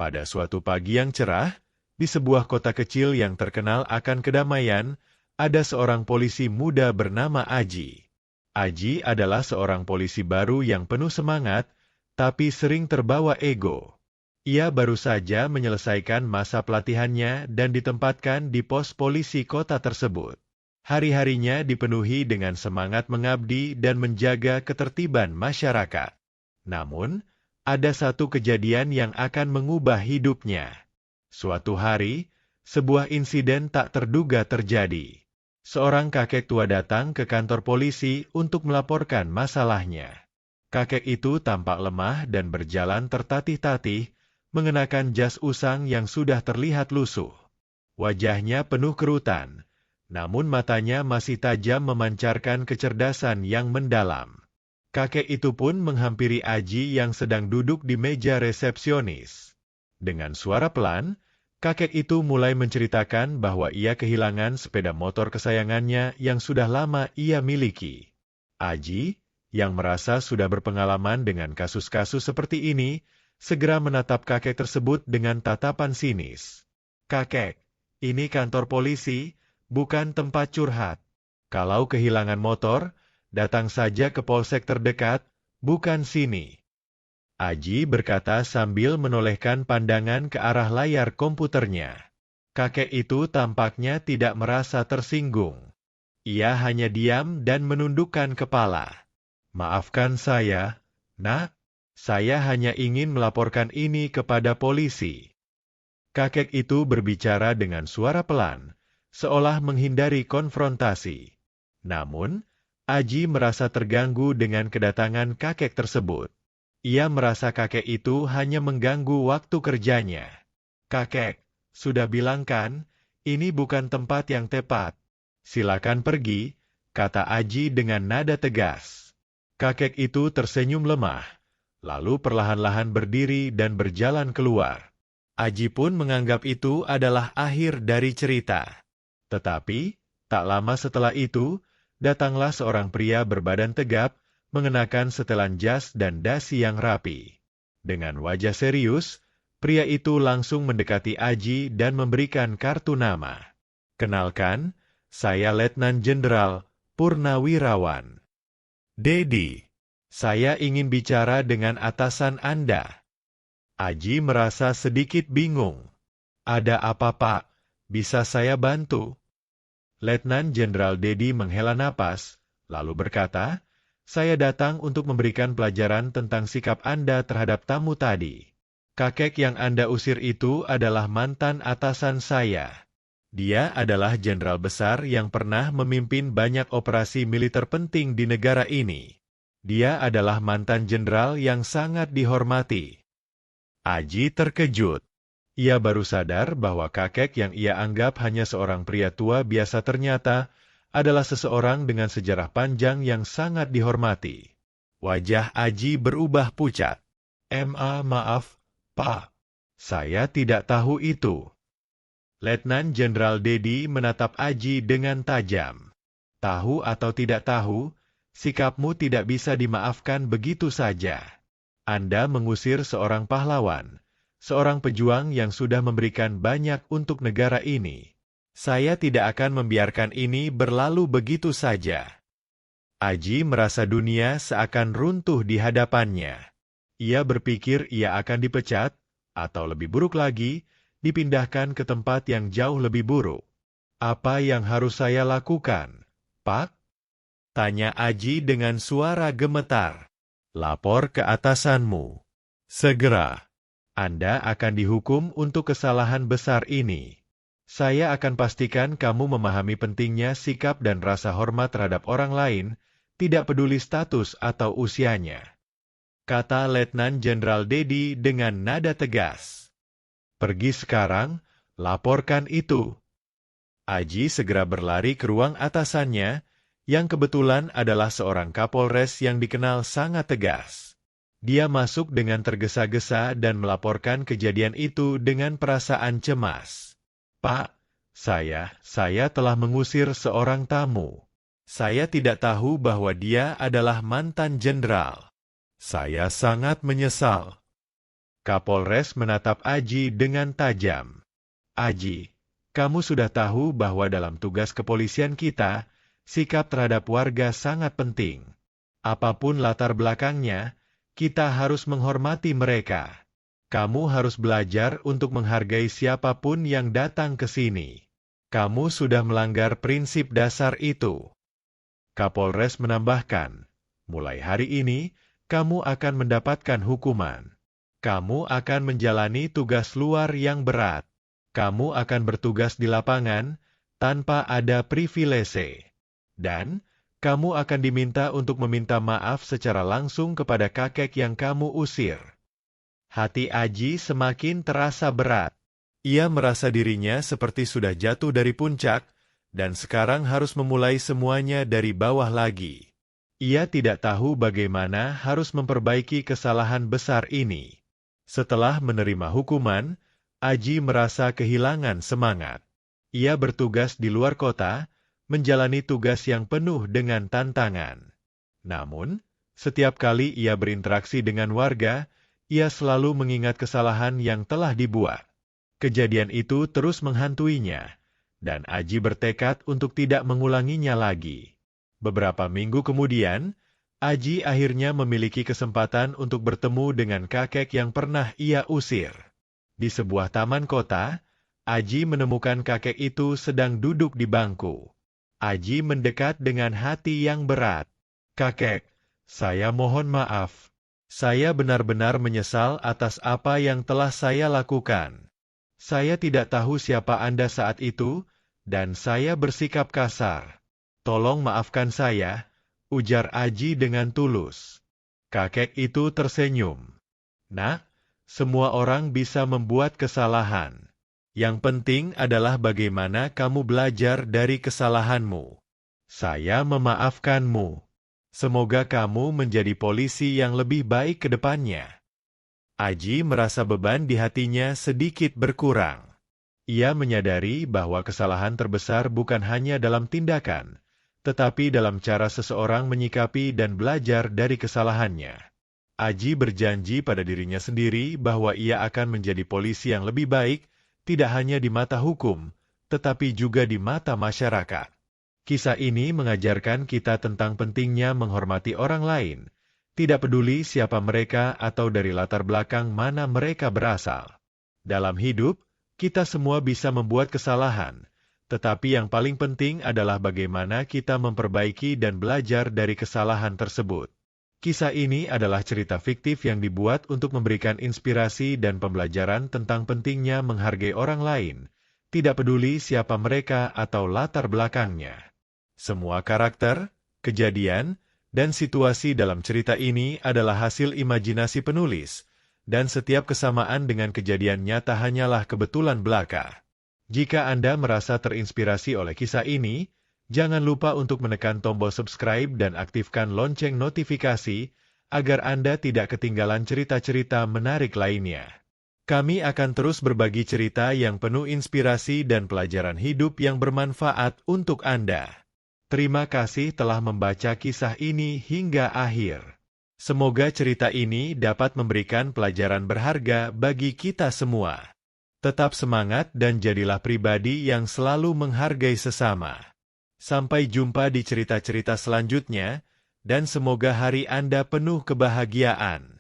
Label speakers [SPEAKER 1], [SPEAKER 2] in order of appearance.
[SPEAKER 1] Pada suatu pagi yang cerah, di sebuah kota kecil yang terkenal akan kedamaian, ada seorang polisi muda bernama Aji. Aji adalah seorang polisi baru yang penuh semangat, tapi sering terbawa ego. Ia baru saja menyelesaikan masa pelatihannya dan ditempatkan di pos polisi kota tersebut. Hari-harinya dipenuhi dengan semangat mengabdi dan menjaga ketertiban masyarakat. Namun, ada satu kejadian yang akan mengubah hidupnya. Suatu hari, sebuah insiden tak terduga terjadi. Seorang kakek tua datang ke kantor polisi untuk melaporkan masalahnya. Kakek itu tampak lemah dan berjalan tertatih-tatih, mengenakan jas usang yang sudah terlihat lusuh. Wajahnya penuh kerutan, namun matanya masih tajam memancarkan kecerdasan yang mendalam. Kakek itu pun menghampiri Aji yang sedang duduk di meja resepsionis. Dengan suara pelan, kakek itu mulai menceritakan bahwa ia kehilangan sepeda motor kesayangannya yang sudah lama ia miliki. Aji, yang merasa sudah berpengalaman dengan kasus-kasus seperti ini, segera menatap kakek tersebut dengan tatapan sinis. "Kakek, ini kantor polisi, bukan tempat curhat. Kalau kehilangan motor, datang saja ke polsek terdekat, bukan sini." Aji berkata sambil menolehkan pandangan ke arah layar komputernya. Kakek itu tampaknya tidak merasa tersinggung. Ia hanya diam dan menundukkan kepala. "Maafkan saya, Nak. Saya hanya ingin melaporkan ini kepada polisi." Kakek itu berbicara dengan suara pelan, seolah menghindari konfrontasi. Namun, Aji merasa terganggu dengan kedatangan kakek tersebut. Ia merasa kakek itu hanya mengganggu waktu kerjanya. "Kakek, sudah bilang kan, ini bukan tempat yang tepat. Silakan pergi," kata Aji dengan nada tegas. Kakek itu tersenyum lemah, lalu perlahan-lahan berdiri dan berjalan keluar. Aji pun menganggap itu adalah akhir dari cerita. Tetapi, tak lama setelah itu, datanglah seorang pria berbadan tegap, mengenakan setelan jas dan dasi yang rapi. Dengan wajah serius, pria itu langsung mendekati Aji dan memberikan kartu nama. "Kenalkan, saya Letnan Jenderal Purnawirawan. Dedi, saya ingin bicara dengan atasan Anda." Aji merasa sedikit bingung. "Ada apa, Pak? Bisa saya bantu?" Letnan Jenderal Dedi menghela napas, lalu berkata, "Saya datang untuk memberikan pelajaran tentang sikap Anda terhadap tamu tadi. Kakek yang Anda usir itu adalah mantan atasan saya. Dia adalah jenderal besar yang pernah memimpin banyak operasi militer penting di negara ini. Dia adalah mantan jenderal yang sangat dihormati." Aji terkejut. Ia baru sadar bahwa kakek yang ia anggap hanya seorang pria tua biasa ternyata adalah seseorang dengan sejarah panjang yang sangat dihormati. Wajah Aji berubah pucat. Maaf, Pak. Saya tidak tahu itu." Letnan Jenderal Dedi menatap Aji dengan tajam. "Tahu atau tidak tahu, sikapmu tidak bisa dimaafkan begitu saja. Anda mengusir seorang pahlawan, seorang pejuang yang sudah memberikan banyak untuk negara ini. Saya tidak akan membiarkan ini berlalu begitu saja." Aji merasa dunia seakan runtuh di hadapannya. Ia berpikir ia akan dipecat, atau lebih buruk lagi, dipindahkan ke tempat yang jauh lebih buruk. "Apa yang harus saya lakukan, Pak?" tanya Aji dengan suara gemetar. "Lapor ke atasanmu. Segera. Anda akan dihukum untuk kesalahan besar ini. Saya akan pastikan kamu memahami pentingnya sikap dan rasa hormat terhadap orang lain, tidak peduli status atau usianya," kata Letnan Jenderal Dedi dengan nada tegas. "Pergi sekarang, laporkan itu." Aji segera berlari ke ruang atasannya, yang kebetulan adalah seorang Kapolres yang dikenal sangat tegas. Dia masuk dengan tergesa-gesa dan melaporkan kejadian itu dengan perasaan cemas. "Pak, saya telah mengusir seorang tamu. Saya tidak tahu bahwa dia adalah mantan jenderal. Saya sangat menyesal." Kapolres menatap Aji dengan tajam. Aji, kamu sudah tahu bahwa dalam tugas kepolisian kita, sikap terhadap warga sangat penting. Apapun latar belakangnya, kita harus menghormati mereka. Kamu harus belajar untuk menghargai siapapun yang datang ke sini. Kamu sudah melanggar prinsip dasar itu. Kapolres menambahkan, mulai hari ini, kamu akan mendapatkan hukuman. Kamu akan menjalani tugas luar yang berat. Kamu akan bertugas di lapangan tanpa ada privilese. Dan kamu akan diminta untuk meminta maaf secara langsung kepada kakek yang kamu usir. Hati Aji semakin terasa berat. Ia merasa dirinya seperti sudah jatuh dari puncak, dan sekarang harus memulai semuanya dari bawah lagi. Ia tidak tahu bagaimana harus memperbaiki kesalahan besar ini. Setelah menerima hukuman, Aji merasa kehilangan semangat. Ia bertugas di luar kota, menjalani tugas yang penuh dengan tantangan. Namun, setiap kali ia berinteraksi dengan warga, ia selalu mengingat kesalahan yang telah dibuat. Kejadian itu terus menghantuinya, dan Aji bertekad untuk tidak mengulanginya lagi. Beberapa minggu kemudian, Aji akhirnya memiliki kesempatan untuk bertemu dengan kakek yang pernah ia usir. Di sebuah taman kota, Aji menemukan kakek itu sedang duduk di bangku. Aji mendekat dengan hati yang berat. "Kakek, saya mohon maaf. Saya benar-benar menyesal atas apa yang telah saya lakukan. Saya tidak tahu siapa Anda saat itu, dan saya bersikap kasar. Tolong maafkan saya," ujar Aji dengan tulus. Kakek itu tersenyum. "Nak, semua orang bisa membuat kesalahan. Yang penting adalah bagaimana kamu belajar dari kesalahanmu. Saya memaafkanmu. Semoga kamu menjadi polisi yang lebih baik ke depannya." Aji merasa beban di hatinya sedikit berkurang. Ia menyadari bahwa kesalahan terbesar bukan hanya dalam tindakan, tetapi dalam cara seseorang menyikapi dan belajar dari kesalahannya. Aji berjanji pada dirinya sendiri bahwa ia akan menjadi polisi yang lebih baik, tidak hanya di mata hukum, tetapi juga di mata masyarakat. Kisah ini mengajarkan kita tentang pentingnya menghormati orang lain, tidak peduli siapa mereka atau dari latar belakang mana mereka berasal. Dalam hidup, kita semua bisa membuat kesalahan, tetapi yang paling penting adalah bagaimana kita memperbaiki dan belajar dari kesalahan tersebut. Kisah ini adalah cerita fiktif yang dibuat untuk memberikan inspirasi dan pembelajaran tentang pentingnya menghargai orang lain, tidak peduli siapa mereka atau latar belakangnya. Semua karakter, kejadian, dan situasi dalam cerita ini adalah hasil imajinasi penulis, dan setiap kesamaan dengan kejadian nyata hanyalah kebetulan belaka. Jika Anda merasa terinspirasi oleh kisah ini, jangan lupa untuk menekan tombol subscribe dan aktifkan lonceng notifikasi, agar Anda tidak ketinggalan cerita-cerita menarik lainnya. Kami akan terus berbagi cerita yang penuh inspirasi dan pelajaran hidup yang bermanfaat untuk Anda. Terima kasih telah membaca kisah ini hingga akhir. Semoga cerita ini dapat memberikan pelajaran berharga bagi kita semua. Tetap semangat dan jadilah pribadi yang selalu menghargai sesama. Sampai jumpa di cerita-cerita selanjutnya, dan semoga hari Anda penuh kebahagiaan.